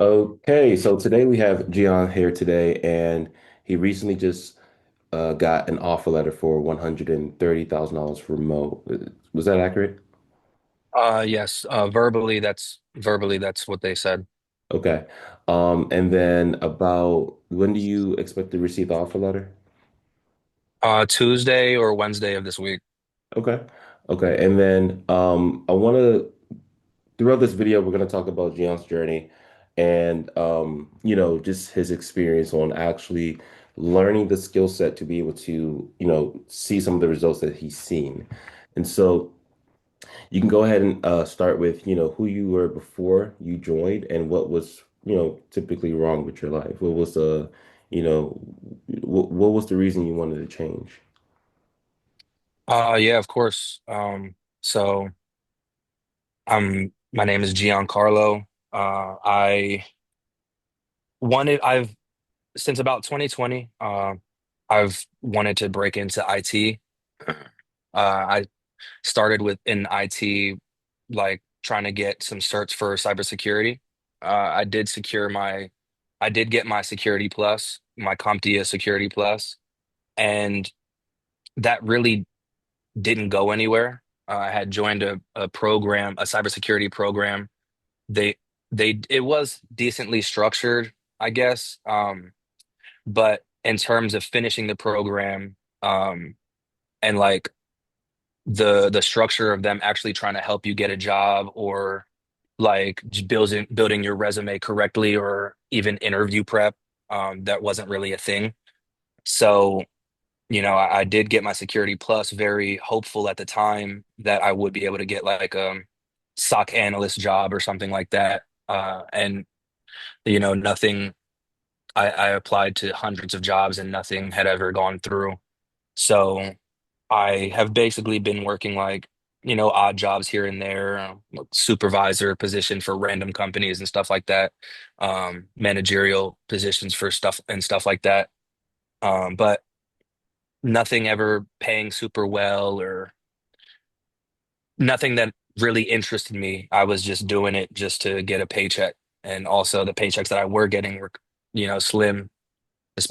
Okay, so today we have Gion here today, and he recently just got an offer letter for $130,000 remote. Was that accurate? Yes, verbally that's what they said. Okay. And then about when do you expect to receive the offer letter? Tuesday or Wednesday of this week. Okay. Okay. And then I want to throughout this video, we're going to talk about Gion's journey and, just his experience on actually learning the skill set to be able to, see some of the results that he's seen. And so you can go ahead and start with, who you were before you joined and what was, typically wrong with your life. What was you know, what was the reason you wanted to change? Yeah, of course. So my name is Gion Carlo. I've since about 2020, I've wanted to break into IT. I started with in IT, like trying to get some certs for cybersecurity. I did I did get my Security Plus, my CompTIA Security Plus, and that really didn't go anywhere. I had joined a program, a cybersecurity program. They it was decently structured, I guess. But in terms of finishing the program, and like the structure of them actually trying to help you get a job or like just building your resume correctly or even interview prep, that wasn't really a thing. So I did get my Security Plus, very hopeful at the time that I would be able to get like SOC analyst job or something like that. And nothing. I applied to hundreds of jobs and nothing had ever gone through. So I have basically been working like odd jobs here and there, supervisor position for random companies and stuff like that, managerial positions for stuff like that. But nothing ever paying super well or nothing that really interested me. I was just doing it just to get a paycheck. And also the paychecks that I were getting were, slim,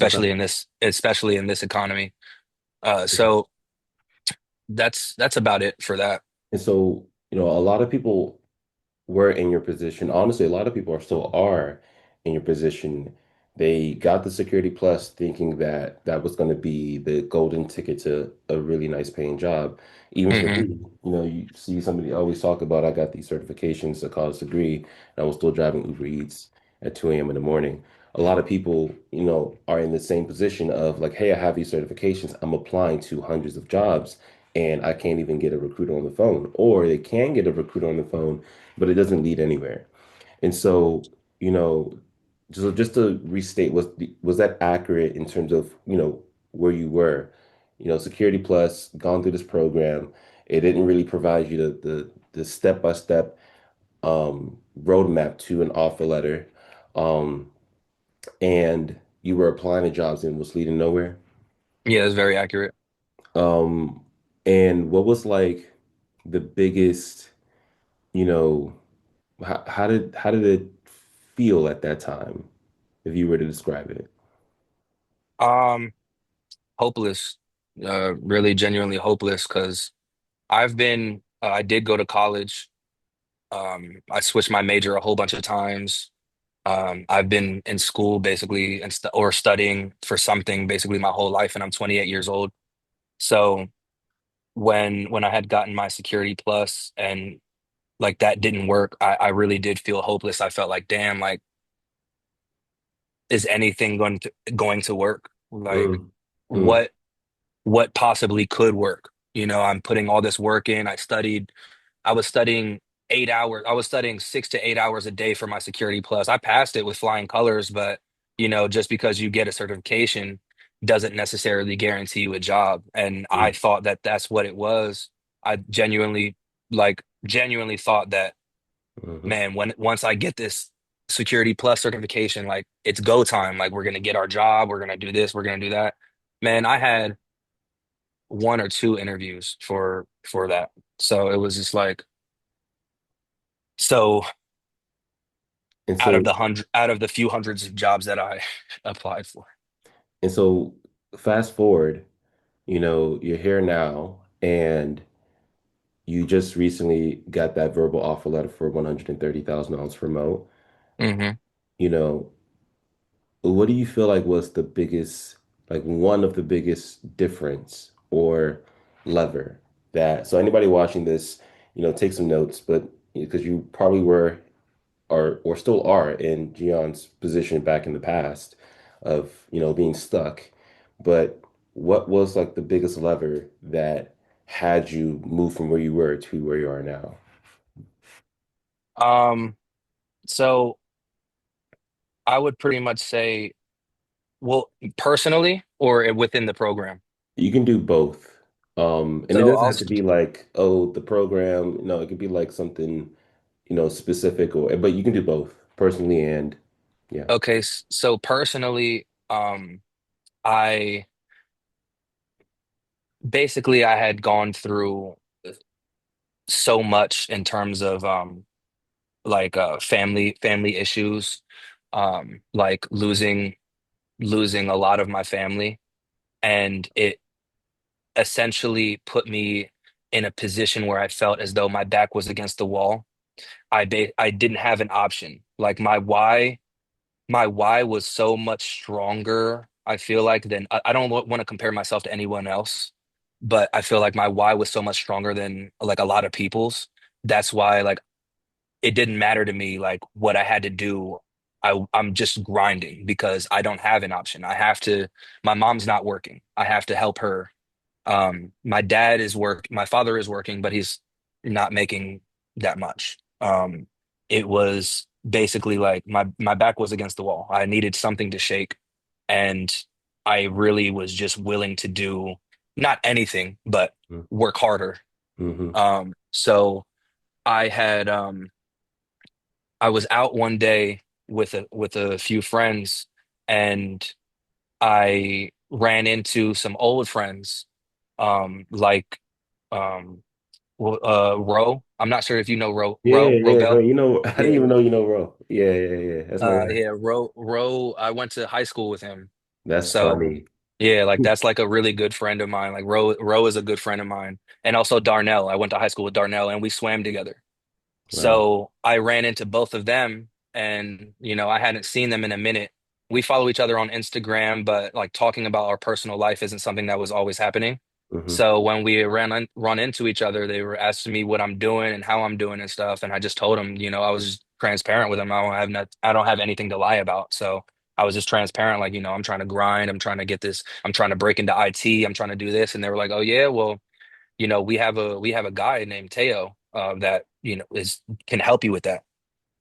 Okay. especially in this economy. So that's about it for that. And so, a lot of people were in your position. Honestly, a lot of people are still are in your position. They got the Security Plus thinking that that was going to be the golden ticket to a really nice paying job. Even for Hmm. me, you see somebody always talk about I got these certifications, a college degree, and I was still driving Uber Eats at 2 a.m. in the morning. A lot of people, are in the same position of like, hey, I have these certifications. I'm applying to hundreds of jobs and I can't even get a recruiter on the phone. Or they can get a recruiter on the phone but it doesn't lead anywhere. And so, you know, just to restate, was that accurate in terms of, where you were? Security Plus, gone through this program, it didn't really provide you the step-by-step roadmap to an offer letter. Um, and you were applying to jobs and was leading nowhere. Yeah, it's very accurate. Um, and what was like the biggest, you know, how did it feel at that time, if you were to describe it? Um, Hopeless, really genuinely hopeless because I did go to college. I switched my major a whole bunch of times. I've been in school basically or studying for something basically my whole life, and I'm 28 years old. So when I had gotten my Security Plus and like that didn't work, I really did feel hopeless. I felt like, damn, like is anything going to work? Like Mm, mm, what what possibly could work? I'm putting all this work in. I was studying 8 hours. I was studying 6 to 8 hours a day for my Security Plus. I passed it with flying colors, but just because you get a certification doesn't necessarily guarantee you a job. And I mm, thought that that's what it was. I genuinely thought that, mhm. man, when once I get this Security Plus certification, like it's go time. Like we're gonna get our job, we're gonna do this, we're gonna do that. Man, I had one or two interviews for that. So it was just like so And out of so, the out of the few hundreds of jobs that I applied for. and so fast forward, you're here now and you just recently got that verbal offer letter for $130,000 remote. Hmm. You know, what do you feel like was the biggest, like one of the biggest difference or lever that, so anybody watching this, take some notes, but because you probably were or still are in Gion's position back in the past of, being stuck. But what was like the biggest lever that had you move from where you were to where you are now? Um, so I would pretty much say, well, personally or within the program. You can do both. And it So doesn't have to be like, oh, the program. No, it could be like something, specific but you can do both personally and yeah. okay, so personally, I basically I had gone through so much in terms of like family issues, like losing a lot of my family, and it essentially put me in a position where I felt as though my back was against the wall. I didn't have an option. Like my why was so much stronger, I feel like, than I don't want to compare myself to anyone else, but I feel like my why was so much stronger than like a lot of people's. That's why like it didn't matter to me like what I had to do. I'm just grinding because I don't have an option. My mom's not working. I have to help her. My father is working, but he's not making that much. It was basically like my back was against the wall. I needed something to shake, and I really was just willing to do not anything, but work harder. Mm-hmm. So I had I was out one day with a few friends, and I ran into some old friends, like um, Ro. I'm not sure if you know Yeah, yeah, bro. Bell. I didn't Yeah, even know you know Ro. Yeah, yeah, yeah. That's my guy. yeah, Ro. I went to high school with him, That's so funny. yeah, like that's like a really good friend of mine. Like Ro is a good friend of mine, and also Darnell. I went to high school with Darnell, and we swam together. Wow. So I ran into both of them, and I hadn't seen them in a minute. We follow each other on Instagram, but like talking about our personal life isn't something that was always happening. Mm-hmm. So when we run into each other, they were asking me what I'm doing and how I'm doing and stuff, and I just told them, I was just transparent with them. I don't have anything to lie about. So I was just transparent, like, I'm trying to grind, I'm trying to get this, I'm trying to break into IT, I'm trying to do this, and they were like, "Oh yeah, well." We have a guy named Teo that is can help you with that.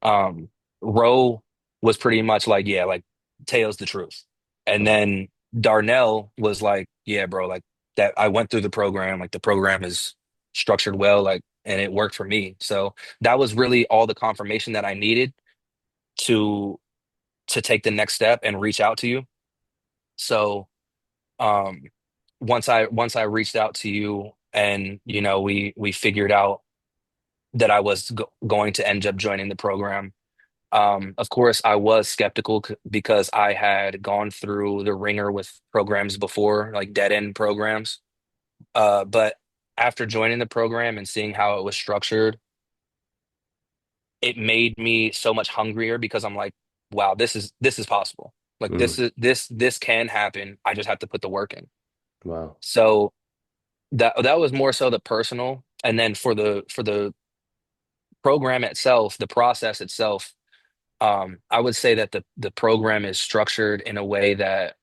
Um, Roe was pretty much like, yeah, like Teo's the truth. And then Darnell was like, yeah, bro, like that I went through the program, like the program is structured well, like, and it worked for me. So that was really all the confirmation that I needed to to take the next step and reach out to you. So um once I reached out to you, and we figured out that I was going to end up joining the program. Of course, I was skeptical because I had gone through the ringer with programs before, like dead end programs. But after joining the program and seeing how it was structured, it made me so much hungrier because I'm like, wow, this is possible. Like Mm. this can happen. I just have to put the work in. Wow. So that was more so the personal, and then for the program itself, the process itself, I would say that the program is structured in a way that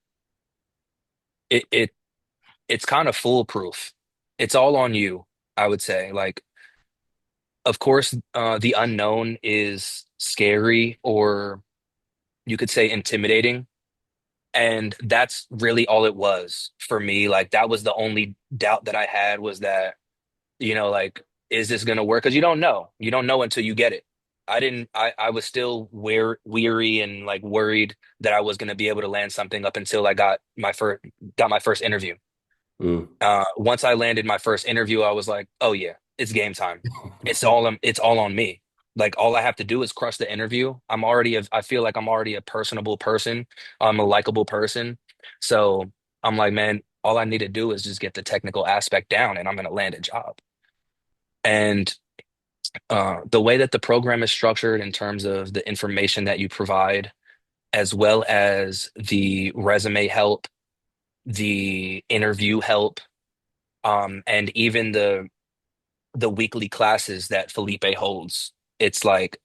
it's kind of foolproof. It's all on you, I would say. Like, of course, the unknown is scary, or you could say intimidating, and that's really all it was for me. Like, that was the only doubt that I had, was that like, is this gonna work? Because you don't know. You don't know until you get it. I didn't. I was still weary and like worried that I was gonna be able to land something up until I got my first interview. Mm. Once I landed my first interview, I was like, oh yeah, it's game time. It's all on me. Like all I have to do is crush the interview. I feel like I'm already a personable person. I'm a likable person. So I'm like, man, all I need to do is just get the technical aspect down and I'm gonna land a job. And the way that the program is structured in terms of the information that you provide, as well as the resume help, the interview help, and even the weekly classes that Felipe holds, it's like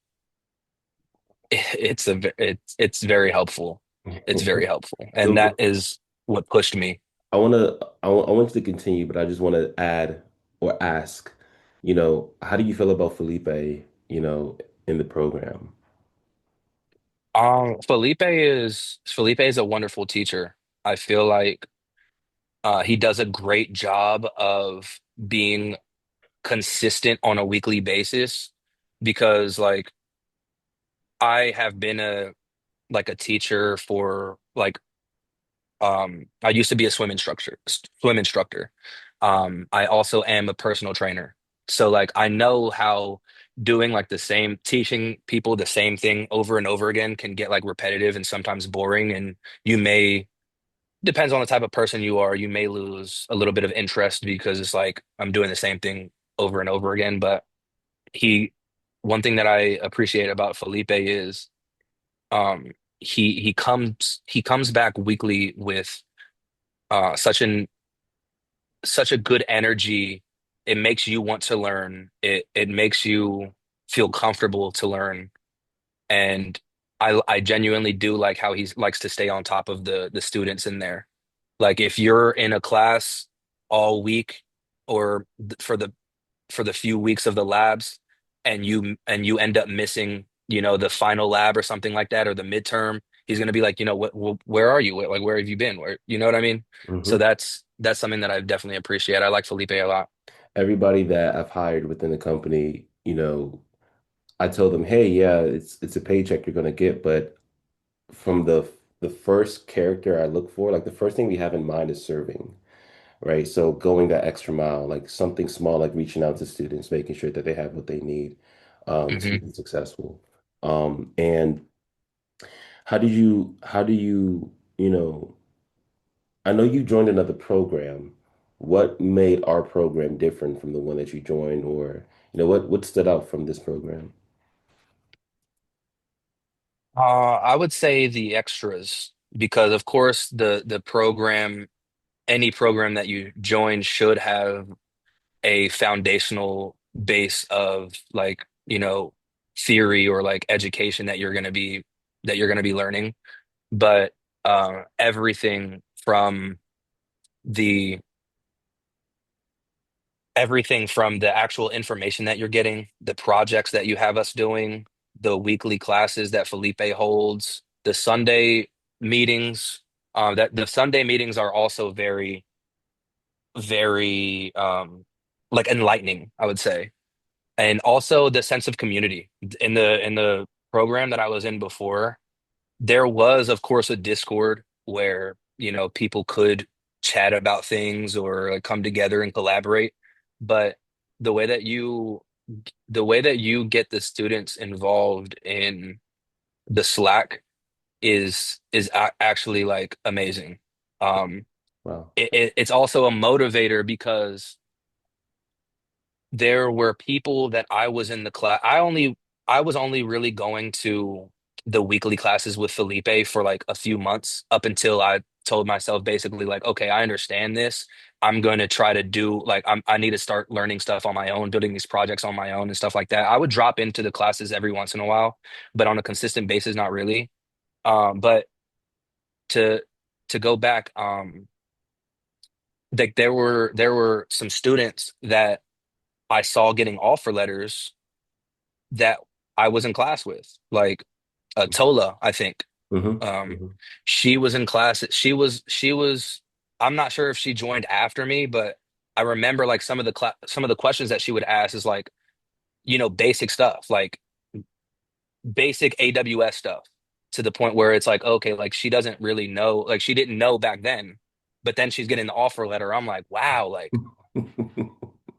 it's very helpful. It's very helpful, and that So is what pushed me. I want you to continue, but I just want to add or ask, how do you feel about Felipe, in the program? Felipe is a wonderful teacher. I feel like he does a great job of being consistent on a weekly basis because like I have been a teacher for like I used to be a swim instructor. I also am a personal trainer. So like I know how doing like the same teaching people the same thing over and over again can get like repetitive and sometimes boring and you may depends on the type of person you are, you may lose a little bit of interest because it's like I'm doing the same thing over and over again. But he, one thing that I appreciate about Felipe is um he comes back weekly with such a good energy. It makes you want to learn. It makes you feel comfortable to learn. And I genuinely do like how he likes to stay on top of the students in there. Like if you're in a class all week or for the few weeks of the labs and you end up missing, the final lab or something like that or the midterm, he's going to be like, where are you? Like where have you been? Where, you know what I mean? So Hmm. that's something that I definitely appreciate. I like Felipe a lot. Everybody that I've hired within the company, I tell them, hey, yeah, it's a paycheck you're gonna get, but from the first character I look for, like the first thing we have in mind is serving, right? So going that extra mile, like something small, like reaching out to students, making sure that they have what they need to Hmm. be successful. And how do I know you joined another program. What made our program different from the one that you joined, or what stood out from this program? I would say the extras because of course the program, any program that you join should have a foundational base of like, theory or like education that you're going to be learning. But the everything from the actual information that you're getting, the projects that you have us doing, the weekly classes that Felipe holds, the Sunday meetings, that the Sunday meetings are also very, very like enlightening, I would say. And also the sense of community in the program that I was in before, there was of course a Discord where people could chat about things or like come together and collaborate, but the way that you the way that you get the students involved in the Slack is actually like amazing. um Wow. it's also a motivator because there were people that I was in the class. I was only really going to the weekly classes with Felipe for like a few months up until I told myself basically like, okay, I understand this. I'm going to try to do like I need to start learning stuff on my own, building these projects on my own and stuff like that. I would drop into the classes every once in a while, but on a consistent basis, not really. But to to go back, like there were some students that I saw getting offer letters that I was in class with, like Tola, I think. Hmm. Um, Hmm. she was in class. She was. I'm not sure if she joined after me, but I remember like some of the questions that she would ask is like, basic stuff, like basic AWS stuff, to the point where it's like, okay, like she doesn't really know, like she didn't know back then, but then she's getting the offer letter. I'm like, wow, like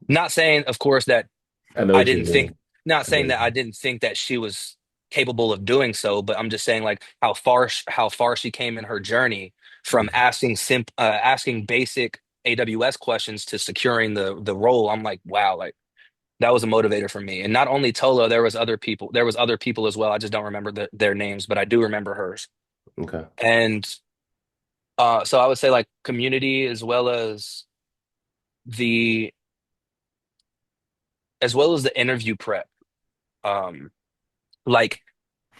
not saying, of course, that I know I what you didn't think mean. not saying that I Amazing. didn't think that she was capable of doing so, but I'm just saying like how far she came in her journey from Mhm. asking basic AWS questions to securing the role. I'm like, wow, like that was a motivator for me. And not only Tolo, there was other people as well. I just don't remember their names, but I do remember hers. Okay. And so I would say like community the as well as the interview prep. Um, like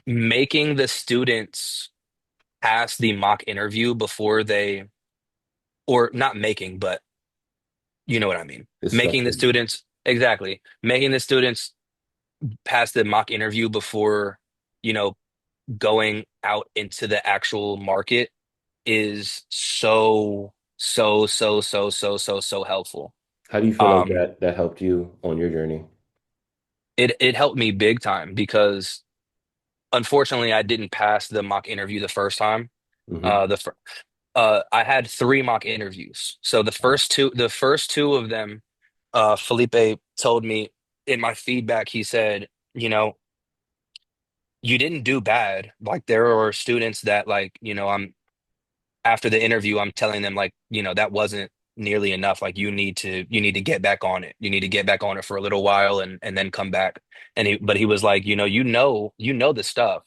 making the students pass the mock interview before they, or not making, but you know what I mean. It's Making the structured. students, exactly, making the students pass the mock interview before, you know, going out into the actual market is so helpful. How do you feel like Um, that helped you on your journey? it helped me big time because unfortunately I didn't pass the mock interview the first time. Hmm. The fir I had three mock interviews. So the first two of them, Felipe told me in my feedback, he said, you know, you didn't do bad. Like there are students that like, I'm after the interview, I'm telling them like, that wasn't nearly enough. Like you need to get back on it. You need to get back on it for a little while and then come back. But he was like, you know the stuff,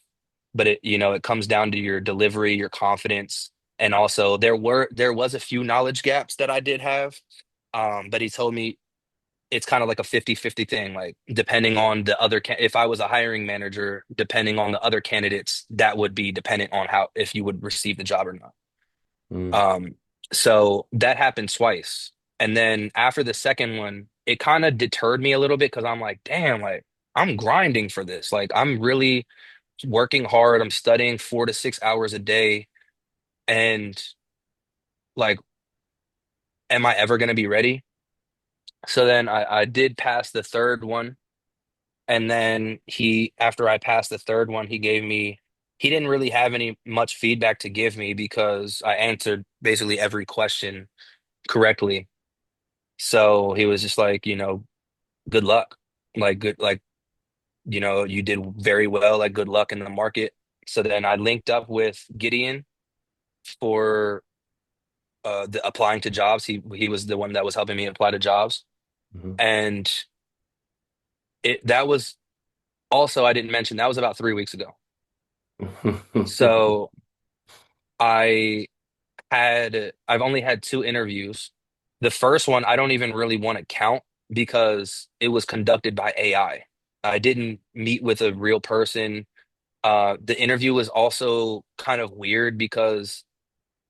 but it comes down to your delivery, your confidence, and also there was a few knowledge gaps that I did have. But he told me it's kind of like a 50-50 thing, like depending on if I was a hiring manager, depending on the other candidates, that would be dependent on how if you would receive the job or not. Mm. Um, so that happened twice. And then after the second one, it kind of deterred me a little bit because I'm like, damn, like I'm grinding for this. Like I'm really working hard. I'm studying 4 to 6 hours a day. And like, am I ever going to be ready? So then I did pass the third one. And then after I passed the third one, he didn't really have any much feedback to give me because I answered basically every question correctly. So he was just like, good luck. Like good like, you did very well, like good luck in the market. So then I linked up with Gideon for the applying to jobs. He was the one that was helping me apply to jobs. Hmm. And that was also I didn't mention that was about 3 weeks ago. So I I've only had two interviews. The first one I don't even really want to count because it was conducted by AI. I didn't meet with a real person. The interview was also kind of weird because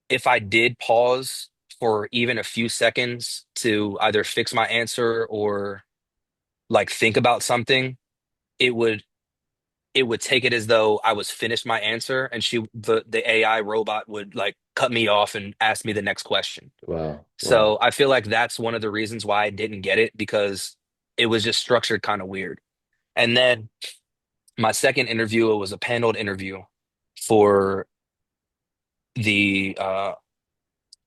if I did pause for even a few seconds to either fix my answer or like think about something, it would it would take it as though I was finished my answer and the AI robot would like cut me off and ask me the next question. Wow. Wow. So I feel like that's one of the reasons why I didn't get it because it was just structured kind of weird. And then my second interview, it was a paneled interview for the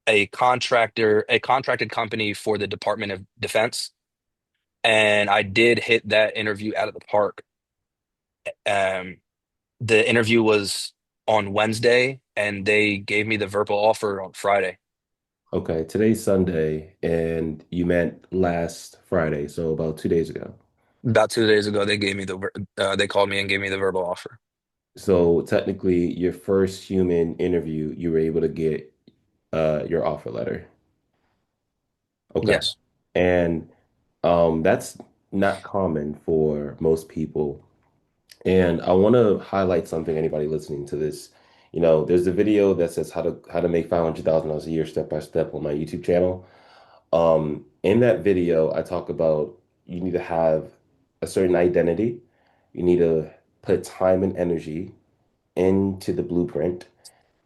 a contracted company for the Department of Defense. And I did hit that interview out of the park. Um, the interview was on Wednesday, and they gave me the verbal offer on Friday. Okay. Today's Sunday, and you meant last Friday, so about 2 days ago. About 2 days ago, they called me and gave me the verbal offer. So technically, your first human interview, you were able to get your offer letter. Okay. Yes. And that's not common for most people. And I want to highlight something, anybody listening to this. There's a video that says how to make $500,000 a year step by step on my YouTube channel. In that video, I talk about you need to have a certain identity. You need to put time and energy into the blueprint,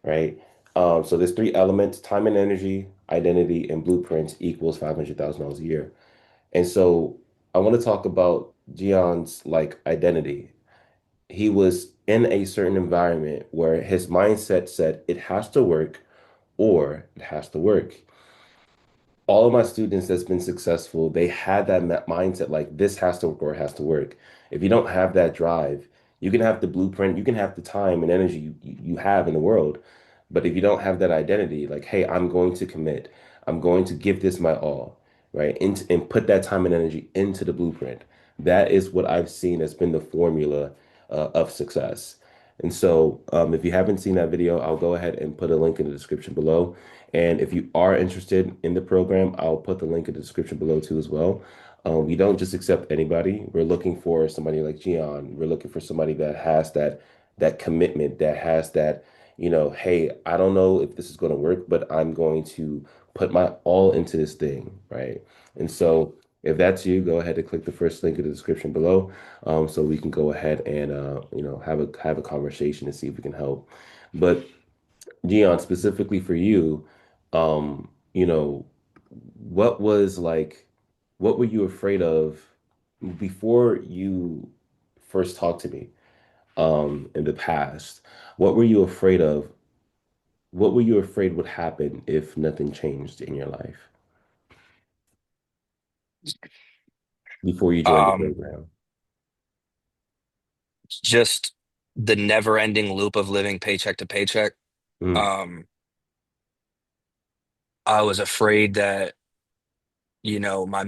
right? So there's three elements: time and energy, identity, and blueprint equals $500,000 a year. And so I want to talk about Gion's like identity. He was in a certain environment where his mindset said it has to work or it has to work. All of my students that's been successful, they had that mindset like this has to work or it has to work. If you don't have that drive, you can have the blueprint, you can have the time and energy you have in the world, but if you don't have that identity, like, hey, I'm going to commit, I'm going to give this my all, right? And put that time and energy into the blueprint. That is what I've seen has been the formula of success. And so, if you haven't seen that video, I'll go ahead and put a link in the description below. And if you are interested in the program, I'll put the link in the description below too as well. We don't just accept anybody. We're looking for somebody like Gion. We're looking for somebody that has that commitment, that has that, hey, I don't know if this is going to work, but I'm going to put my all into this thing, right? And so if that's you, go ahead and click the first link in the description below, so we can go ahead and have a conversation to see if we can help. But Gion, specifically for you, you know, what was like, what were you afraid of before you first talked to me, in the past? What were you afraid of? What were you afraid would happen if nothing changed in your life before you joined the Um, program? just the never-ending loop of living paycheck to paycheck. Mm, Um, I was afraid that, my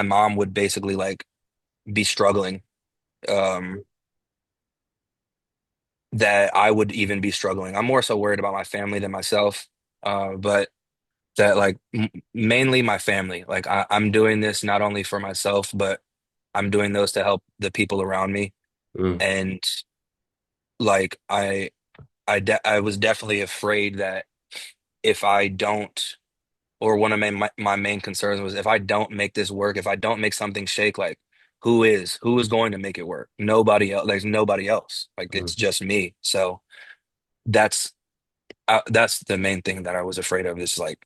mom would basically like be struggling. Um, that I would even be struggling. I'm more so worried about my family than myself. But that like m mainly my family. Like I'm doing this not only for myself, but I'm doing those to help the people around me. mm, And like I was definitely afraid that if I don't, or one of my main concerns was if I don't make this work, if I don't make something shake, like who is going to make it work? Nobody else. There's nobody else. Like it's mm. just me. So that's that's the main thing that I was afraid of is like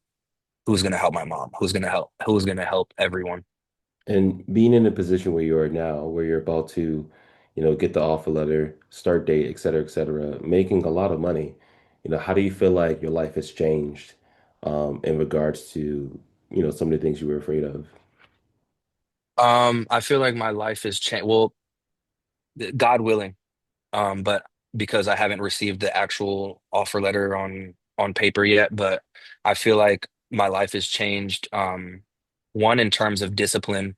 who's gonna help my mom? Who's gonna help everyone? And being in a position where you are now, where you're about to, get the offer letter, start date, et cetera, making a lot of money, how do you feel like your life has changed, in regards to, some of the things you were afraid of? I feel like my life has changed. Well, God willing. But because I haven't received the actual offer letter on paper yet, but I feel like my life has changed. One in terms of discipline.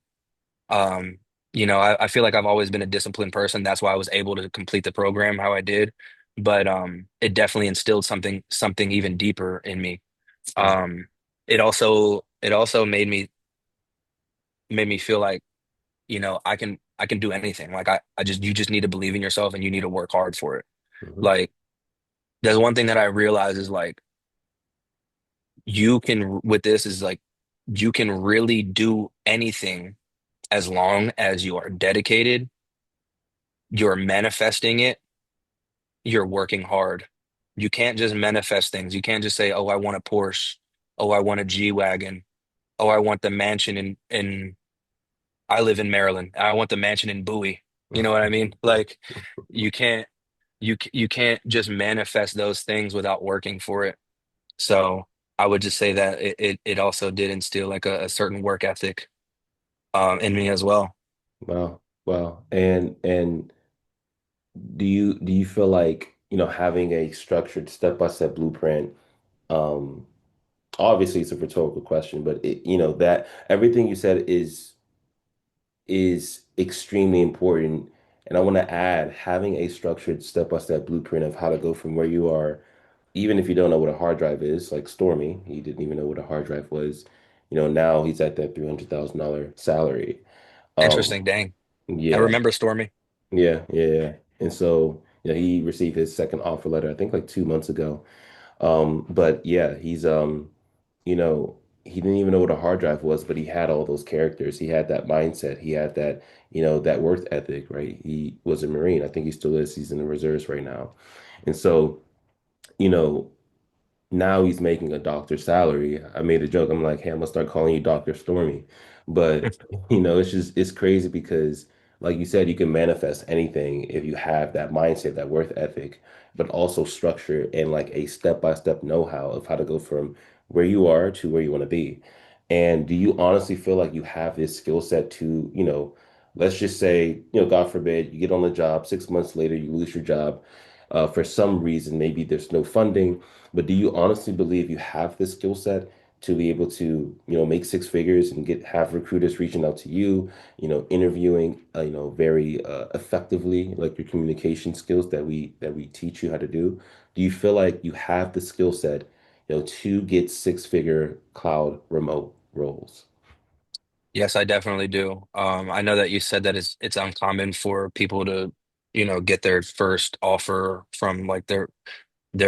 Um, I feel like I've always been a disciplined person. That's why I was able to complete the program how I did. But it definitely instilled something even deeper in me. Um, it also made me feel like, I can do anything. Like you just need to believe in yourself and you need to work hard for it. Hmm. Like there's one thing that I realize is like you can with this is like you can really do anything as long as you are dedicated, you're manifesting it, you're working hard. You can't just manifest things. You can't just say, "Oh, I want a Porsche. Oh, I want a G-Wagon. Oh, I want the mansion in I live in Maryland. I want the mansion in Bowie." You know what I mean? Like you can't you can't just manifest those things without working for it. So I would just say that it also did instill like a certain work ethic in me as well. Wow. Wow. And do you feel like, having a structured step-by-step blueprint, um, obviously it's a rhetorical question, but that everything you said is extremely important. And I want to add having a structured step-by-step blueprint of how to go from where you are, even if you don't know what a hard drive is, like Stormy, he didn't even know what a hard drive was. Now he's at that $300,000 salary. Um, Interesting, dang. I yeah, remember Stormy. yeah, yeah, yeah. And so, he received his second offer letter, I think like 2 months ago. But yeah, you know, he didn't even know what a hard drive was, but he had all those characters. He had that mindset. He had that, that work ethic, right? He was a Marine. I think he still is. He's in the reserves right now. And so, you know, now he's making a doctor's salary. I made a joke. I'm like, hey, I'm gonna start calling you Dr. Stormy. But, it's crazy because, like you said, you can manifest anything if you have that mindset, that worth ethic, but also structure and like a step-by-step know-how of how to go from where you are to where you want to be. And do you honestly feel like you have this skill set to, let's just say, God forbid, you get on the job, 6 months later, you lose your job for some reason, maybe there's no funding, but do you honestly believe you have the skill set to be able to, make six figures and have recruiters reaching out to you, interviewing, very effectively, like your communication skills that we teach you how to do? Do you feel like you have the skill set, to get six-figure cloud remote roles? Yes, I definitely do. I know that you said that it's uncommon for people to, get their first offer from like their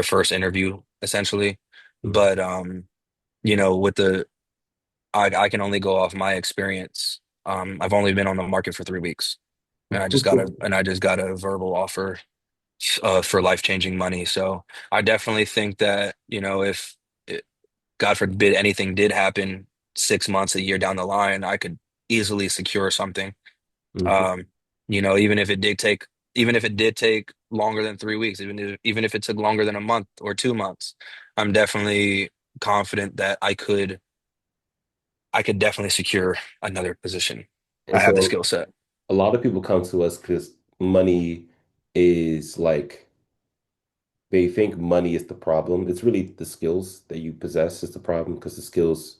first interview, essentially. Mhm. But with I can only go off my experience. I've only been on the market for 3 weeks, and I just got a verbal offer for life-changing money. So I definitely think that, if God forbid anything did happen 6 months, a year down the line, I could easily secure something. Mhm. Um, even if it did take longer than 3 weeks, even if it took longer than a month or 2 months, I'm definitely confident that I could definitely secure another position. And I have the so skill set. a lot of people come to us because money is like they think money is the problem. It's really the skills that you possess is the problem because the skills,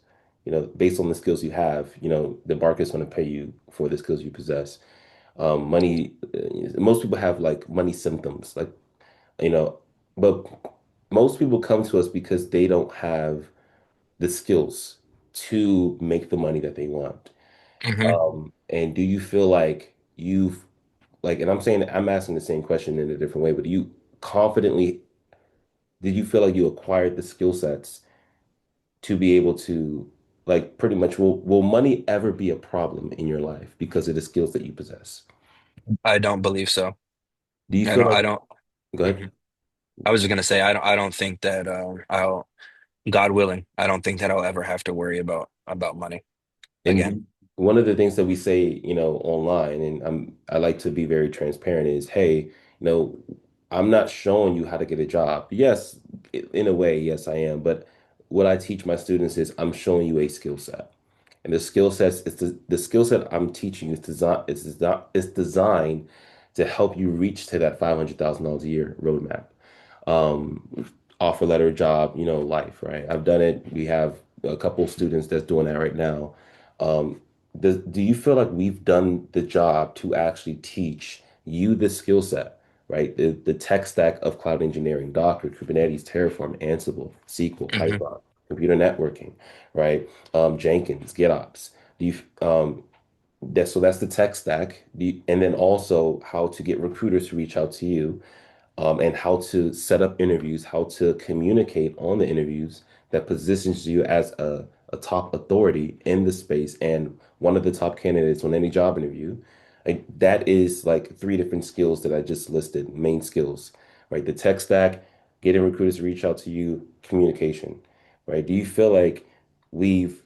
based on the skills you have, the market's going to pay you for the skills you possess. Money, most people have like money symptoms, like, you know, but most people come to us because they don't have the skills to make the money that they want. Hmm. And do you feel like and I'm asking the same question in a different way, but do you confidently, did you feel like you acquired the skill sets to be able to, like, pretty much, will money ever be a problem in your life because of the skills that you possess? I don't believe so. Do you I feel don't, like, I don't, go ahead. mhm. I was just gonna say, I don't think that, God willing, I don't think that I'll ever have to worry about money again. And one of the things that we say, online, and I like to be very transparent, is, hey, I'm not showing you how to get a job. Yes, in a way, yes, I am. But what I teach my students is I'm showing you a skill set. And the skill sets, the skill set I'm teaching is designed to help you reach to that $500,000 a year roadmap. Um, Offer letter, job, life, right? I've done it. We have a couple students that's doing that right now. Do you feel like we've done the job to actually teach you the skill set, right? The tech stack of cloud engineering, Docker, Kubernetes, Terraform, Ansible, SQL, Hmm. Python, computer networking, right? Jenkins, GitOps. Do you that's the tech stack. And then also how to get recruiters to reach out to you, and how to set up interviews, how to communicate on the interviews that positions you as a top authority in the space and one of the top candidates on any job interview. Like, that is like three different skills that I just listed, main skills, right? The tech stack, getting recruiters to reach out to you, communication, right? Do you feel like we've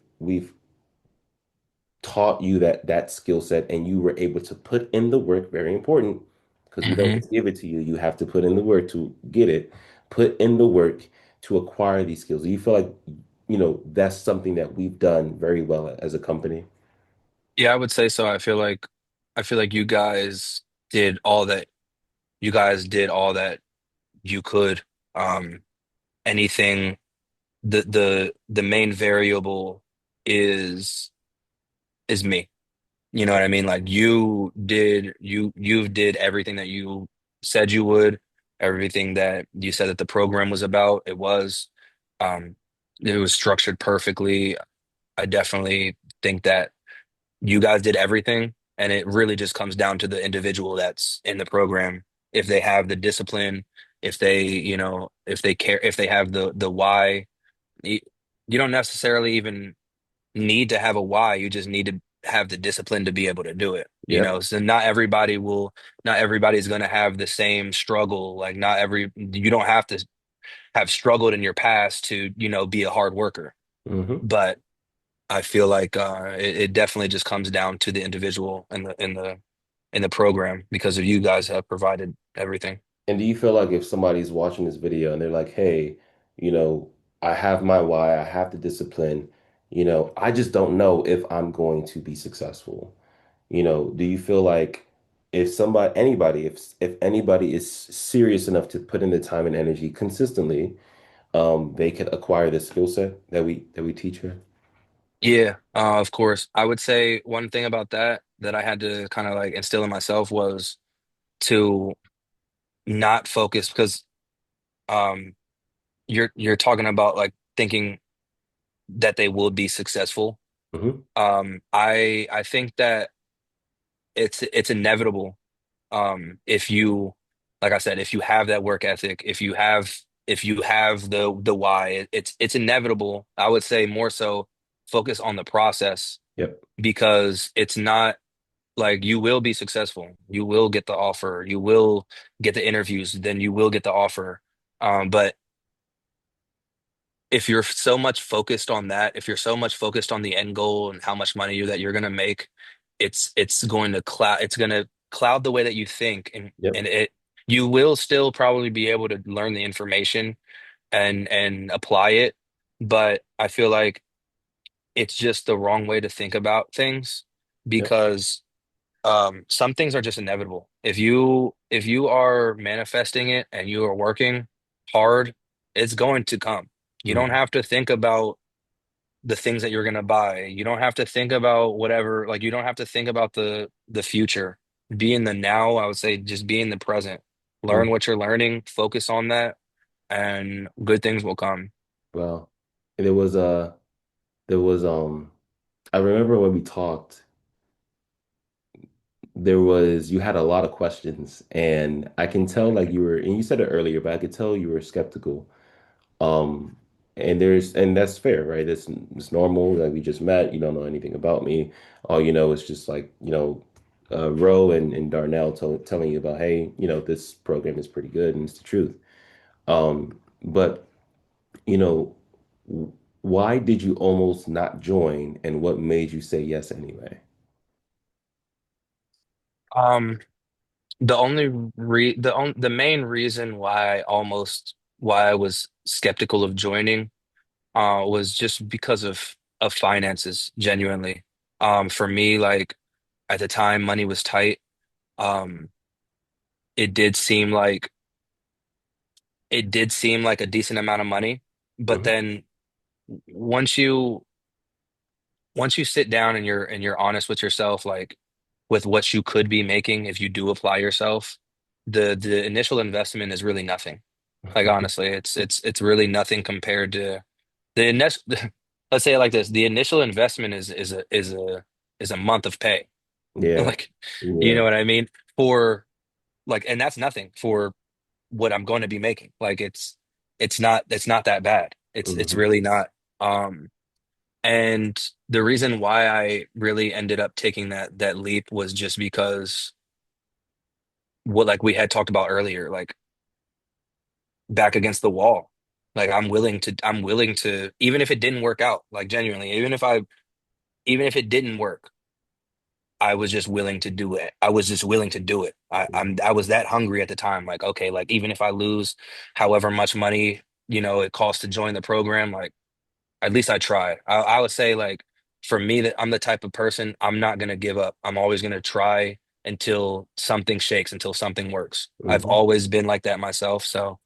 taught you that skill set and you were able to put in the work, very important, because we don't Hmm. just give it to you. You have to put in the work to get it, put in the work to acquire these skills. Do you feel like, that's something that we've done very well as a company? Yeah, I would say so. I feel like did all that you guys did all that you could. Um, anything the main variable is me. You know what I mean? Like you did everything that you said you would, everything that you said that the program was about. Um, it was structured perfectly. I definitely think that you guys did everything, and it really just comes down to the individual that's in the program. If they have the discipline, if they care, if they have the why, you, you don't necessarily even need to have a why. You just need to have the discipline to be able to do it. Yep. So not everybody's going to have the same struggle. Like you don't have to have struggled in your past to, be a hard worker. Hmm. But I feel like it definitely just comes down to the individual in the program because of you guys have provided everything. And do you feel like if somebody's watching this video and they're like, hey, you know, I have my why, I have the discipline, I just don't know if I'm going to be successful. Do you feel like if if anybody is serious enough to put in the time and energy consistently, they could acquire the skill set that we teach here? Yeah, of course. I would say one thing about that I had to kind of like instill in myself was to not focus because um you're talking about like thinking that they will be successful. Hmm. I think that it's inevitable if you like I said, if you have that work ethic, if you have the why, it's inevitable. I would say more so focus on the process Yep. because it's not like you will be successful. You will get the offer. You will get the interviews, then you will get the offer. But if you're so much focused on that, if you're so much focused on the end goal and how much money you're gonna make, it's going to cloud the way that you think, Yep. and it you will still probably be able to learn the information and apply it, but I feel like it's just the wrong way to think about things Yep. because some things are just inevitable. If you are manifesting it and you are working hard, it's going to come. You don't Hmm. have to think about the things that you're going to buy. You don't have to think about whatever, like you don't have to think about the future. Be in the now, I would say just be in the present. Learn what you're learning, focus on that, and good things will come. Well, there was there was I remember when we talked, you had a lot of questions, and I can tell like and you said it earlier, but I could tell you were skeptical. Um, and that's fair, right? It's normal. Like we just met, you don't know anything about me. All you know is just like, Roe and Darnell telling you about, hey, this program is pretty good and it's the truth. But you know, why did you almost not join, and what made you say yes anyway? Um, the main reason why I was skeptical of joining was just because of finances, genuinely. For me, like at the time, money was tight. Um, it did seem like a decent amount of money, but Hmm. then once you once you sit down and you're honest with yourself, like with what you could be making if you do apply yourself, the initial investment is really nothing. Like honestly, it's really nothing compared to the initial. Let's say it like this: the initial investment is a month of pay. Yeah. Like, you Yeah. know what I mean? For like, and that's nothing for what I'm going to be making. Like, it's not that bad. It's Hmm. really not. Um, and the reason why I really ended up taking that leap was just because what like we had talked about earlier, like back against the wall. Like I'm willing to even if it didn't work out, like genuinely, even if it didn't work, I was just willing to do it. I was just willing to do it. I was that hungry at the time. Like, okay, like even if I lose however much money, it costs to join the program, like at least I tried. I would say like for me that I'm the type of person, I'm not gonna give up. I'm always gonna try until something shakes, until something works. I've Hmm. always been like that myself. So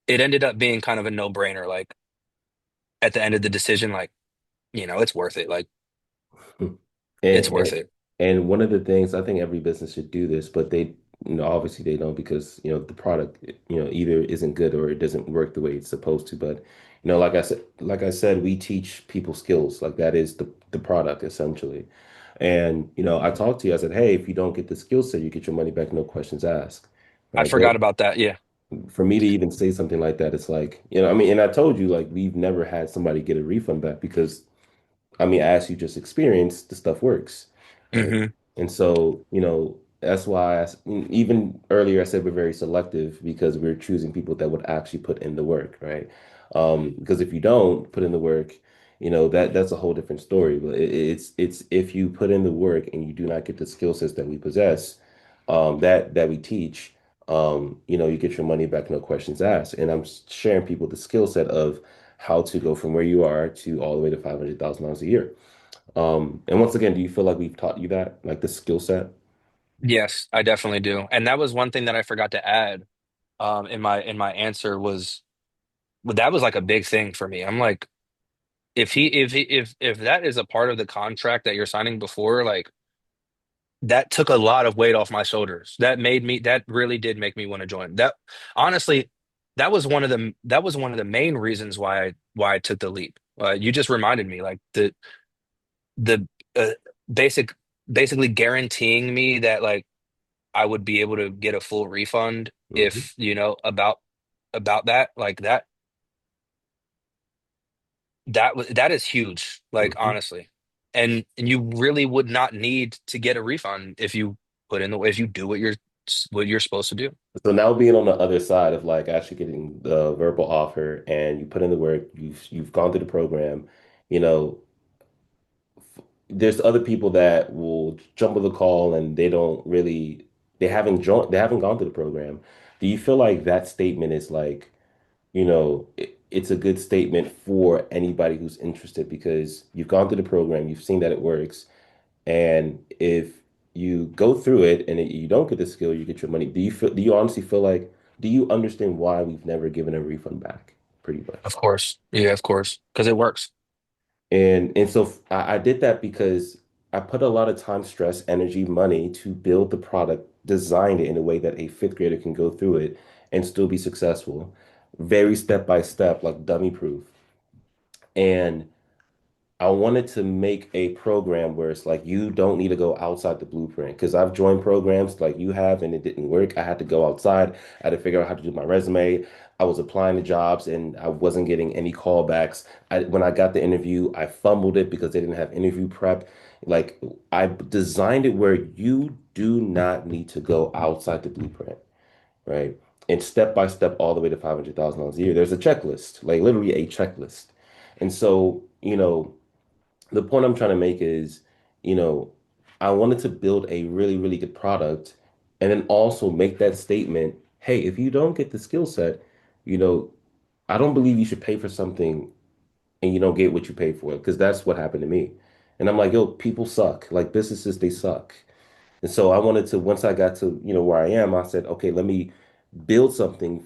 it ended up being kind of a no-brainer. Like at the end of the decision, like, it's worth it. Like it's And, worth and it. and one of the things I think every business should do this, but they, obviously they don't because the product either isn't good or it doesn't work the way it's supposed to. But like I said, we teach people skills. Like that is the product essentially. And I talked to you. I said, hey, if you don't get the skill set, you get your money back, no questions asked. I Right? forgot about that. Yeah. For me to even say something like that, it's like, I mean, and I told you like we've never had somebody get a refund back because I mean, as you just experienced, the stuff works, right? Hmm. And so, that's why even earlier I said we're very selective because we're choosing people that would actually put in the work, right? Because if you don't put in the work, that's a whole different story. But it's if you put in the work and you do not get the skill sets that we possess, that we teach, you get your money back, no questions asked. And I'm sharing people the skill set of how to go from where you are to all the way to $500,000 a year. And once again, do you feel like we've taught you that, like the skill set? Yes, I definitely do. And that was one thing that I forgot to add in my answer was well, that was like a big thing for me. I'm like, if that is a part of the contract that you're signing before, like that took a lot of weight off my shoulders. That really did make me want to join. That honestly, that was one of the main reasons why I took the leap. You just reminded me like the basic basically guaranteeing me that like I would be able to get a full refund Hmm. if, about that like that is huge, like Hmm. honestly. And you really would not need to get a refund if you if you do what you're supposed to do. So now being on the other side of like actually getting the verbal offer and you put in the work, you've gone through the program, you know, there's other people that will jump on the call and they haven't gone through the program. Do you feel like that statement is like, it's a good statement for anybody who's interested because you've gone through the program, you've seen that it works, and if you go through it and you don't get the skill, you get your money. Do you honestly feel like, do you understand why we've never given a refund back, pretty Of much? course. Yeah, of course. Because it works. And so I did that because I put a lot of time, stress, energy, money to build the product, designed it in a way that a fifth grader can go through it and still be successful, very step by step, like dummy proof. And I wanted to make a program where it's like you don't need to go outside the blueprint because I've joined programs like you have and it didn't work. I had to go outside. I had to figure out how to do my resume. I was applying to jobs and I wasn't getting any callbacks. When I got the interview, I fumbled it because they didn't have interview prep. Like I designed it where you do not need to go outside the blueprint, right? And step by step, all the way to $500,000 a year. There's a checklist, like literally a checklist. And so, the point I'm trying to make is, you know, I wanted to build a really, really good product and then also make that statement, hey, if you don't get the skill set, you know, I don't believe you should pay for something and you don't get what you pay for it because that's what happened to me. And I'm like, yo, people suck. Like businesses, they suck. And so I wanted to, once I got to, where I am, I said, okay, let me build something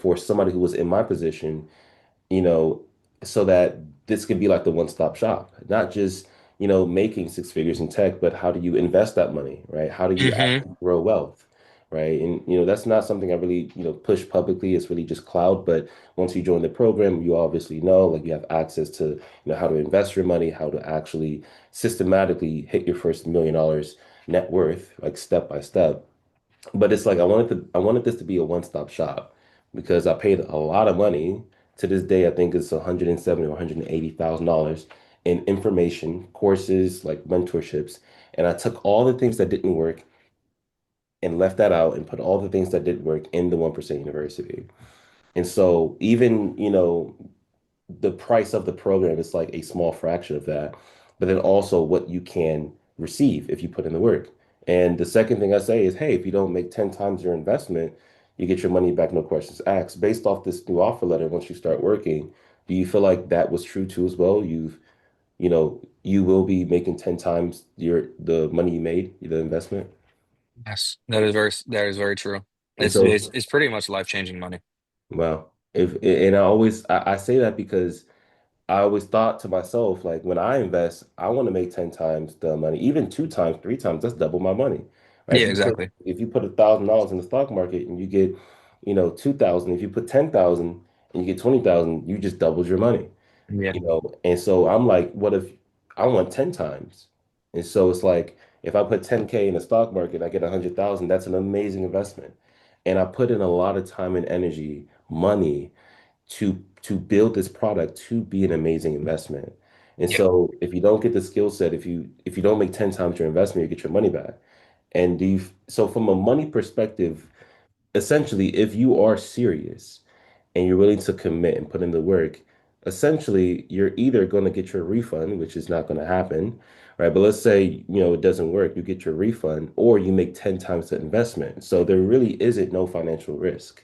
for somebody who was in my position, you know, so that this could be like the one-stop shop, not just, making six figures in tech, but how do you invest that money, right? How do you Hmm. actually grow wealth, right? And, that's not something I really, push publicly. It's really just cloud. But once you join the program, you obviously know, like you have access to, how to invest your money, how to actually systematically hit your first $1 million net worth, like step by step. But it's like I wanted this to be a one-stop shop because I paid a lot of money. To this day, I think it's 170 or $180,000 in information, courses, like mentorships. And I took all the things that didn't work and left that out and put all the things that did work in the 1% university. And so even, the price of the program is like a small fraction of that, but then also what you can receive if you put in the work. And the second thing I say is, hey, if you don't make 10 times your investment, you get your money back, no questions asked. Based off this new offer letter, once you start working, do you feel like that was true too as well? You will be making 10 times the money you made, the investment. Yes, that is very true. And so, It's pretty much life-changing money. wow. And I say that because I always thought to myself, like when I invest, I want to make 10 times the money, even two times, three times, that's double my money. Right? Yeah, exactly. If you put $1,000 in the stock market and you get, 2,000, if you put 10,000 and you get 20,000, you just doubled your money. Yeah. And so I'm like, what if I want 10 times? And so it's like if I put 10K in the stock market, I get 100,000, that's an amazing investment. And I put in a lot of time and energy, money to build this product to be an amazing investment. And Yeah. so if you don't get the skill set, if you don't make 10 times your investment, you get your money back. And so from a money perspective, essentially, if you are serious and you're willing to commit and put in the work, essentially you're either going to get your refund, which is not going to happen, right? But let's say, it doesn't work, you get your refund, or you make 10 times the investment. So there really isn't no financial risk.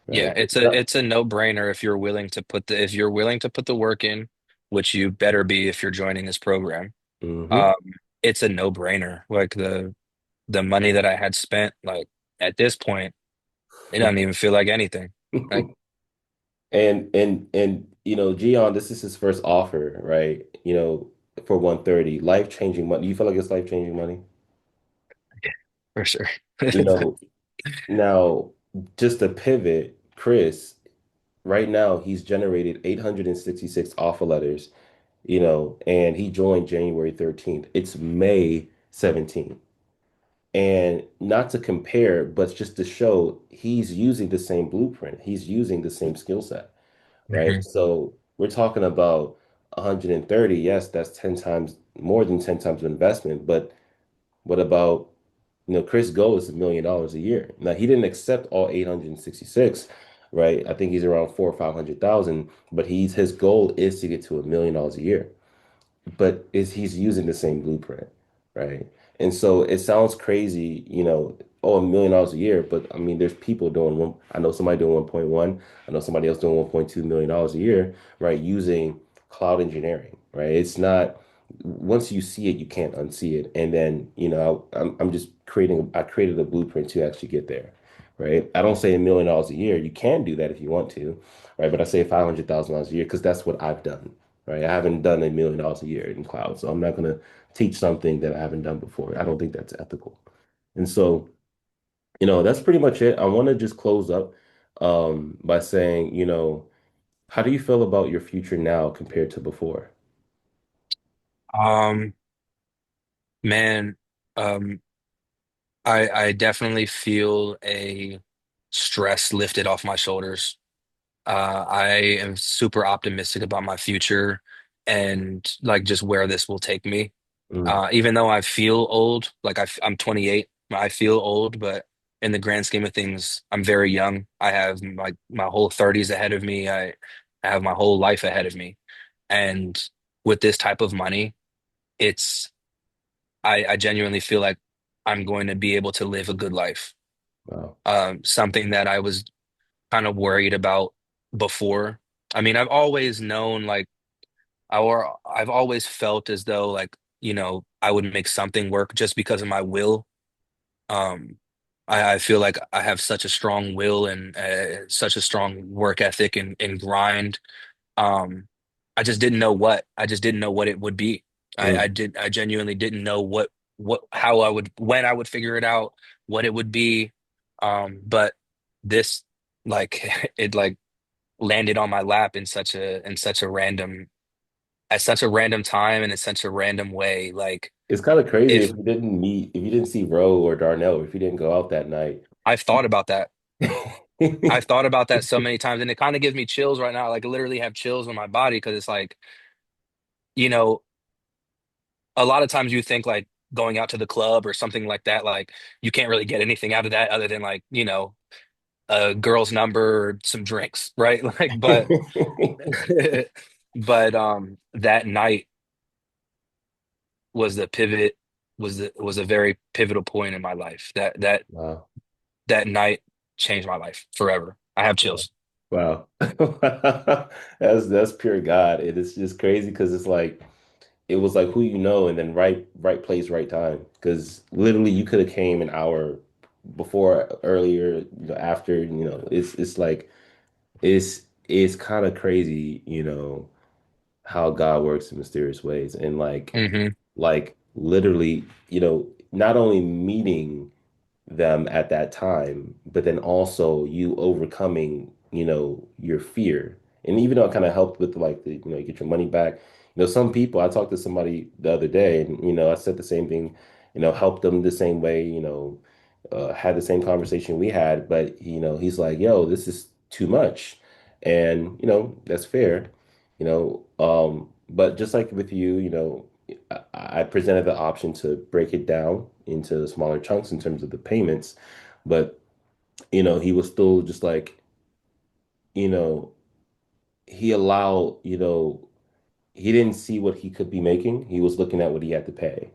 Yeah, right? it's a no-brainer if you're willing to put the work in, which you better be if you're joining this program. Hmm. Um, it's a no-brainer. Like the money that I had spent, like at this point, it doesn't even feel like anything. Like And Gion, this is his first offer, right? For 130, life-changing money. You feel like it's life-changing money? for sure. You know, Now just to pivot, Chris, right now he's generated 866 offer letters, and he joined January 13th. It's May 17th. And not to compare, but just to show he's using the same blueprint. He's using the same skill set, right? Mhm. So we're talking about 130. Yes, that's 10 times more than 10 times the investment. But what about, Chris Go is $1 million a year. Now he didn't accept all 866, right? I think he's around 400,000 or 500,000, but his goal is to get to $1 million a year, but is he's using the same blueprint, right? And so it sounds crazy, oh, $1 million a year, but I mean, there's people doing one. I know somebody doing 1.1. I know somebody else doing $1.2 million a year, right? Using cloud engineering, right? It's not once you see it, you can't unsee it. And then, I'm just I created a blueprint to actually get there, right? I don't say $1 million a year. You can do that if you want to, right? But I say $500,000 a year because that's what I've done, right? I haven't done $1 million a year in cloud, so I'm not going to teach something that I haven't done before. I don't think that's ethical. And so, that's pretty much it. I want to just close up by saying, how do you feel about your future now compared to before? Um, man, um, I definitely feel a stress lifted off my shoulders. I am super optimistic about my future and like just where this will take me. Mm, Even though I feel old, like I'm 28, I feel old, but in the grand scheme of things, I'm very young. I have like my whole 30s ahead of me. I have my whole life ahead of me. And with this type of money, it's I genuinely feel like I'm going to be able to live a good life. wow. Something that I was kind of worried about before. I mean, I've always known like I've always felt as though like, I would make something work just because of my will. Um, I feel like I have such a strong will and such a strong work ethic and grind. Um, I just didn't know what it would be. Mm, I genuinely didn't know how when I would figure it out, what it would be. But this, like, it like landed on my lap in such a random, at such a random time and in such a random way. Like, it's kind of crazy if if you didn't see Roe or Darnell, if you didn't go out that night. I've thought about that. I've thought about that so many times, and it kind of gives me chills right now. Like, I literally have chills on my body because it's like, you know, a lot of times you think like going out to the club or something like that, like you can't really get anything out of that other than like, a girl's number or some drinks, right? Like, but that night was the pivot, was a very pivotal point in my life. Wow. That night changed my life forever. I have chills. Wow. That's pure God. It is just crazy because it's like it was like who and then right place, right time. Because literally you could have came an hour before, earlier, after, it's like it's kind of crazy, how God works in mysterious ways. And Hmm. like literally, not only meeting them at that time, but then also you overcoming, your fear. And even though it kind of helped with like you get your money back, some people, I talked to somebody the other day and, I said the same thing, helped them the same way, had the same conversation we had, but he's like, yo, this is too much. And, that's fair, but just like with you, I presented the option to break it down into smaller chunks in terms of the payments, but he was still just like, you know, he allowed, he didn't see what he could be making. He was looking at what he had to pay,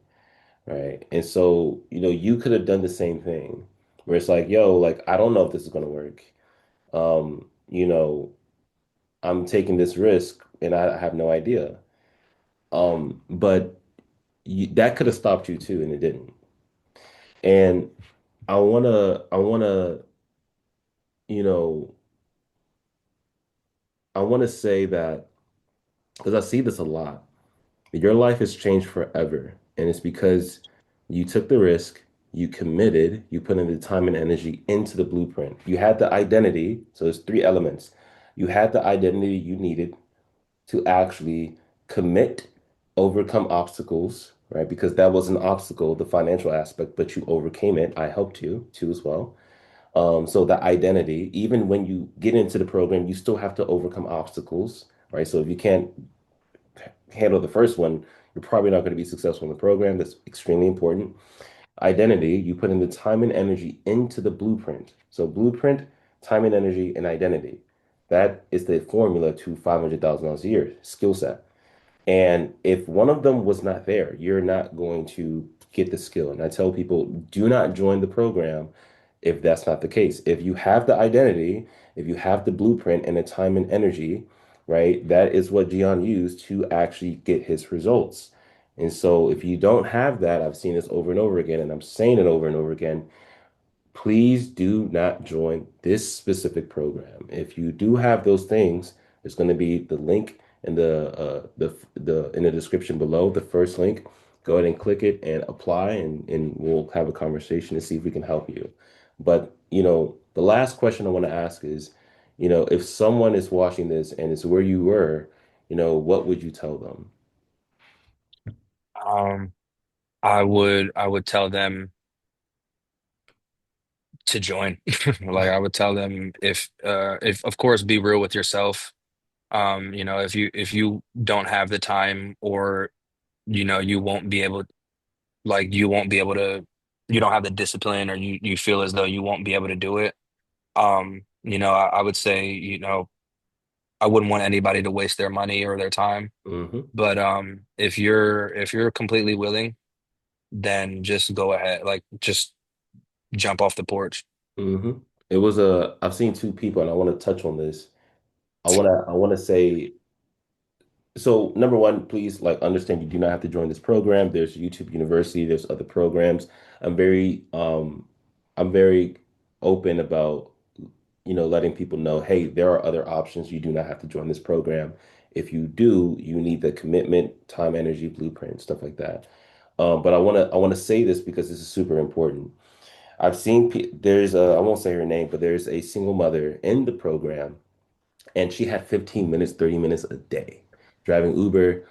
right? And so, you could have done the same thing where it's like, yo, like I don't know if this is gonna work. You know, I'm taking this risk and I have no idea. But that could have stopped you too, and it didn't. And I wanna, you know, I wanna say that because I see this a lot. Your life has changed forever, and it's because you took the risk, you committed, you put in the time and energy into the blueprint. You had the identity, so there's three elements. You had the identity you needed to actually commit, overcome obstacles, right? Because that was an obstacle, the financial aspect, but you overcame it. I helped you too as well. So the identity, even when you get into the program, you still have to overcome obstacles, right? So if you can't handle the first one, you're probably not going to be successful in the program. That's extremely important. Identity, you put in the time and energy into the blueprint. So blueprint, time and energy, and identity. That is the formula to $500,000 a year skill set. And if one of them was not there, you're not going to get the skill. And I tell people, do not join the program if that's not the case. If you have the identity, if you have the blueprint and the time and energy, right, that is what Gion used to actually get his results. And so if you don't have that, I've seen this over and over again, and I'm saying it over and over again, please do not join this specific program. If you do have those things, there's going to be the link in the in the description below, the first link. Go ahead and click it and apply, and we'll have a conversation to see if we can help you. But, the last question I want to ask is, if someone is watching this and it's where you were, what would you tell them? Um, I would tell them to join. Like I would tell them if of course be real with yourself. If you don't have the time or you won't be able you won't be able to you don't have the discipline or you feel as though you won't be able to do it. I would say, I wouldn't want anybody to waste their money or their time. Hmm. But if you're completely willing, then just go ahead. Like just jump off the porch. Hmm. I've seen two people, and I want to touch on this. I want to say, so number one, please like understand you do not have to join this program. There's YouTube University, there's other programs. I'm very um I'm very open about letting people know, hey, there are other options. You do not have to join this program. If you do, you need the commitment, time, energy, blueprint, stuff like that. But I want to say this because this is super important. I've seen there's I won't say her name, but there's a single mother in the program, and she had 15 minutes, 30 minutes a day driving Uber,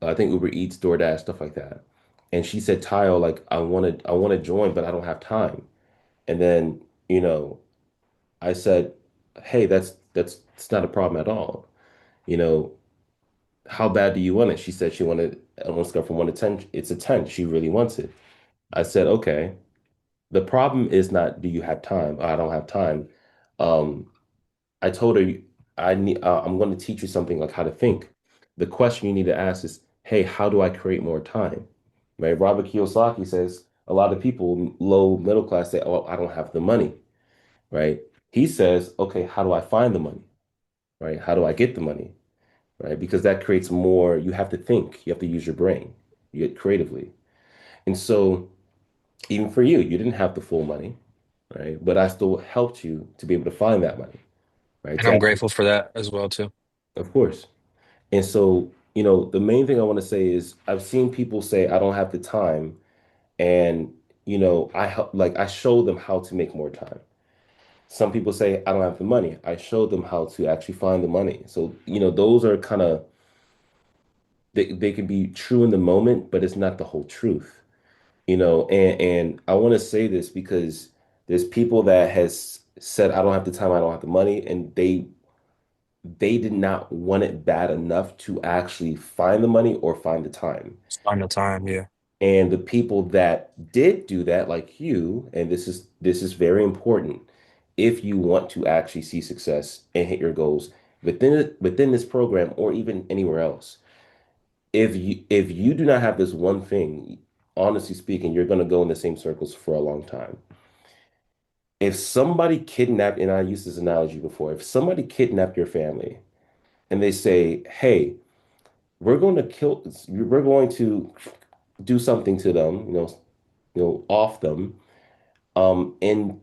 I think Uber Eats, DoorDash, stuff like that. And she said, Tile, like I want to join, but I don't have time. And then, you know, I said, hey, that's it's not a problem at all. You know, how bad do you want it? She said she wanted on a scale from 1 to 10, it's a 10. She really wants it. I said, okay. The problem is not, do you have time? I don't have time. Um, I told her, I'm going to teach you something like how to think. The question you need to ask is, hey, how do I create more time? Right? Robert Kiyosaki says a lot of people, low middle class, say, oh, I don't have the money. Right? He says, okay, how do I find the money? Right? How do I get the money? Right? Because that creates more, you have to think, you have to use your brain, you get creatively. And so, even for you, you didn't have the full money, right? But I still helped you to be able to find that money, right? And I'm grateful for that as well too. Of course. And so, the main thing I want to say is I've seen people say, I don't have the time. And, I help, like, I show them how to make more time. Some people say, I don't have the money. I show them how to actually find the money. So, those are kind of, they can be true in the moment, but it's not the whole truth, and I want to say this because there's people that has said, I don't have the time, I don't have the money, and they did not want it bad enough to actually find the money or find the time. Find the time, yeah. And the people that did do that, like you, and this is very important, if you want to actually see success and hit your goals within this program or even anywhere else, if you do not have this one thing, honestly speaking, you're going to go in the same circles for a long time. If somebody kidnapped, and I used this analogy before, if somebody kidnapped your family and they say, "Hey, we're going to do something to them, off them, in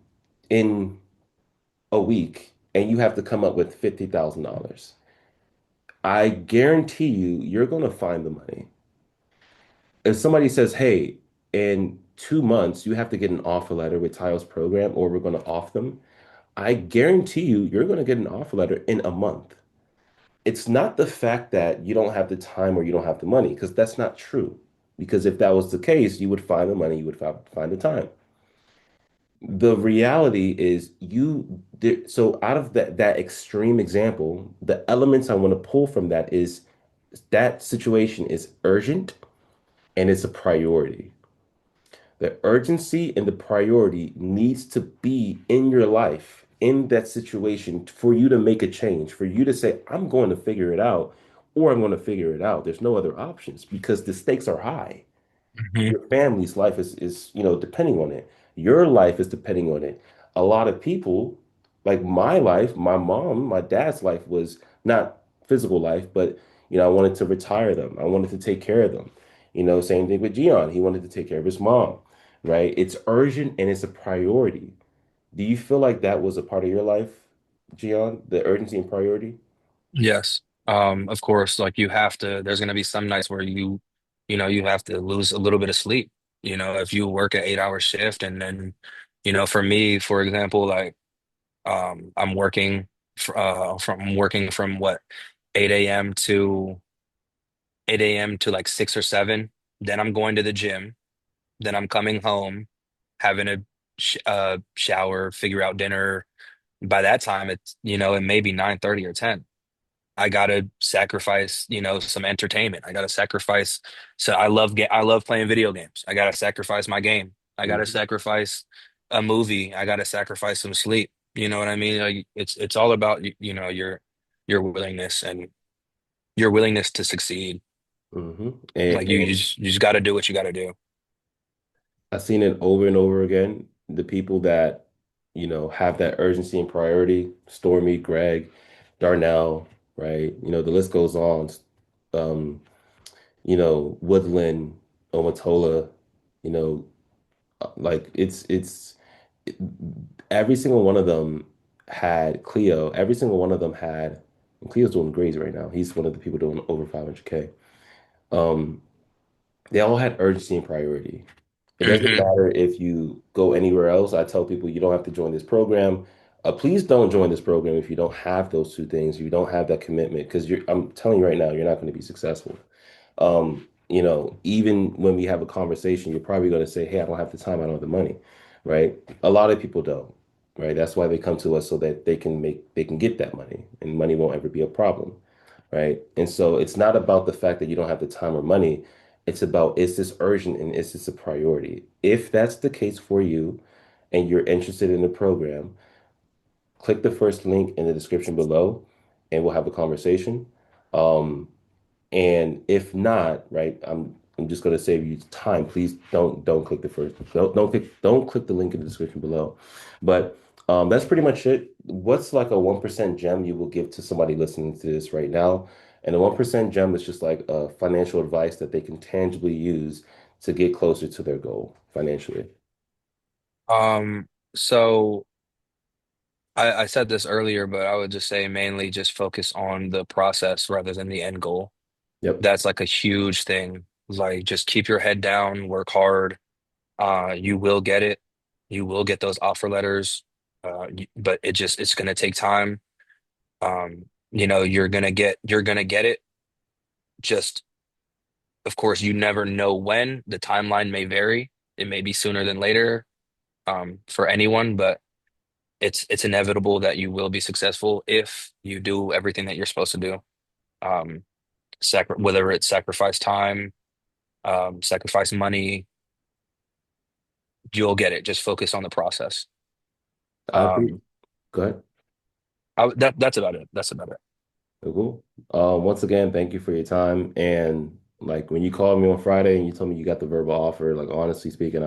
a week, and you have to come up with $50,000." I guarantee you're going to find the money. If somebody says, "Hey, in 2 months, you have to get an offer letter with Tile's program, or we're going to off them," I guarantee you're going to get an offer letter in a month. It's not the fact that you don't have the time or you don't have the money, because that's not true. Because if that was the case, you would find the money, you would find the time. The reality is so out of that extreme example, the elements I want to pull from that is that situation is urgent and it's a priority. The urgency and the priority needs to be in your life, in that situation, for you to make a change, for you to say, "I'm going to figure it out," or "I'm going to figure it out." There's no other options because the stakes are high. Mhm. Your family's life is depending on it. Your life is depending on it. A lot of people, like my life, my mom, my dad's life was not physical life, but I wanted to retire them. I wanted to take care of them. Same thing with Gion. He wanted to take care of his mom, right? It's urgent and it's a priority. Do you feel like that was a part of your life, Gion, the urgency and priority? Yes. Of course, like you have to, there's going to be some nights where you have to lose a little bit of sleep. If you work an 8-hour shift and then, for me, for example, like, I'm working from what, 8 a.m. to 8 a.m. to like 6 or 7. Then I'm going to the gym. Then I'm coming home, having a shower, figure out dinner. By that time, it may be 9:30 or 10. I gotta sacrifice, some entertainment. I gotta sacrifice. So I love playing video games. I gotta sacrifice my game. I gotta Mhm. sacrifice a movie. I gotta sacrifice some sleep. You know what I mean? Like it's all about your willingness and your willingness to succeed. Like And you just gotta do what you gotta do. I've seen it over and over again. The people that, have that urgency and priority, Stormy, Greg, Darnell, right? The list goes on. Um, Woodland, Omatola, you know, like it- every single one of them had Cleo. Every single one of them had, and Cleo's doing great right now. He's one of the people doing over 500K. Um, they all had urgency and priority. It doesn't Hmm. matter if you go anywhere else. I tell people you don't have to join this program. Please don't join this program if you don't have those two things. You don't have that commitment because I'm telling you right now, you're not going to be successful. Even when we have a conversation, you're probably going to say, "Hey, I don't have the time, I don't have the money," right? A lot of people don't, right? That's why they come to us so that they can get that money, and money won't ever be a problem, right? And so it's not about the fact that you don't have the time or money. It's about, is this urgent and is this a priority? If that's the case for you and you're interested in the program, click the first link in the description below and we'll have a conversation. Um, and if not, right, I'm just gonna save you time. Please don't click the first don't click the link in the description below. But that's pretty much it. What's like a 1% gem you will give to somebody listening to this right now? And the 1% gem is just like financial advice that they can tangibly use to get closer to their goal financially. So I said this earlier, but I would just say mainly just focus on the process rather than the end goal. Yep. That's like a huge thing. Like just keep your head down, work hard. You will get it. You will get those offer letters. But it's gonna take time. You're gonna get it. Just of course, you never know when. The timeline may vary. It may be sooner than later, for anyone, but it's inevitable that you will be successful if you do everything that you're supposed to do. Um, whether it's sacrifice time, sacrifice money, you'll get it. Just focus on the process. I agree. Um, Go ahead. that's about it. That's about it. Cool. Once again, thank you for your time. And like when you called me on Friday and you told me you got the verbal offer, like honestly speaking,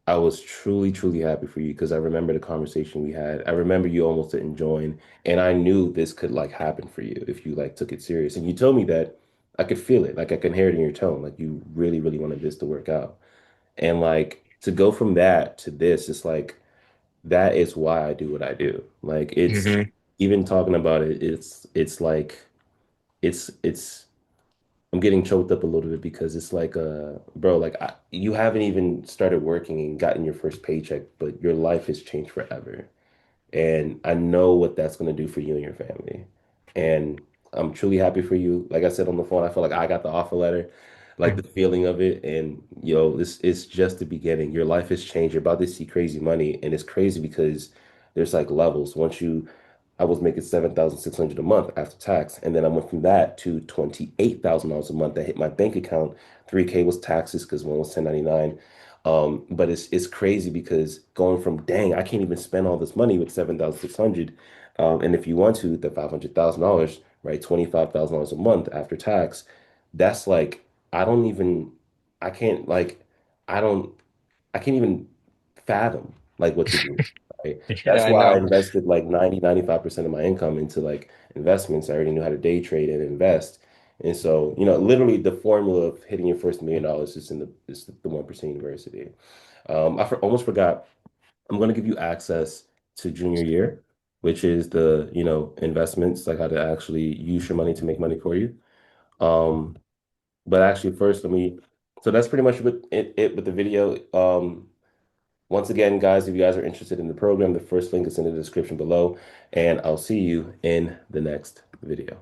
I was truly, truly happy for you because I remember the conversation we had. I remember you almost didn't join, and I knew this could like happen for you if you like took it serious. And you told me that I could feel it, like I can hear it in your tone, like you really, really wanted this to work out. And like to go from that to this, it's like that is why I do what I do. Like it's Hmm. even talking about it, it's like it's I'm getting choked up a little bit because it's like bro, like you haven't even started working and gotten your first paycheck, but your life has changed forever. And I know what that's going to do for you and your family. And I'm truly happy for you. Like I said on the phone, I feel like I got the offer letter, like the feeling of it. And yo, this is just the beginning. Your life has changed. You're about to see crazy money. And it's crazy because there's like levels. I was making 7,600 a month after tax. And then I went from that to $28,000 a month that hit my bank account. 3K was taxes because one was 1099. But it's crazy because going from dang, I can't even spend all this money with 7,600. And if you want to, the $500,000, right, $25,000 a month after tax, that's like I don't even I can't like I don't I can't even fathom like what to do. Right. Yeah, That's I why I know. invested like 95% of my income into like investments. I already knew how to day trade and invest. And so, literally the formula of hitting your first $1 million is the 1% university. Almost forgot. I'm going to give you access to junior year, which is the, investments, like how to actually use your money to make money for you. Um, but actually first, so that's pretty much it with the video. Once again, guys, if you guys are interested in the program, the first link is in the description below, and I'll see you in the next video.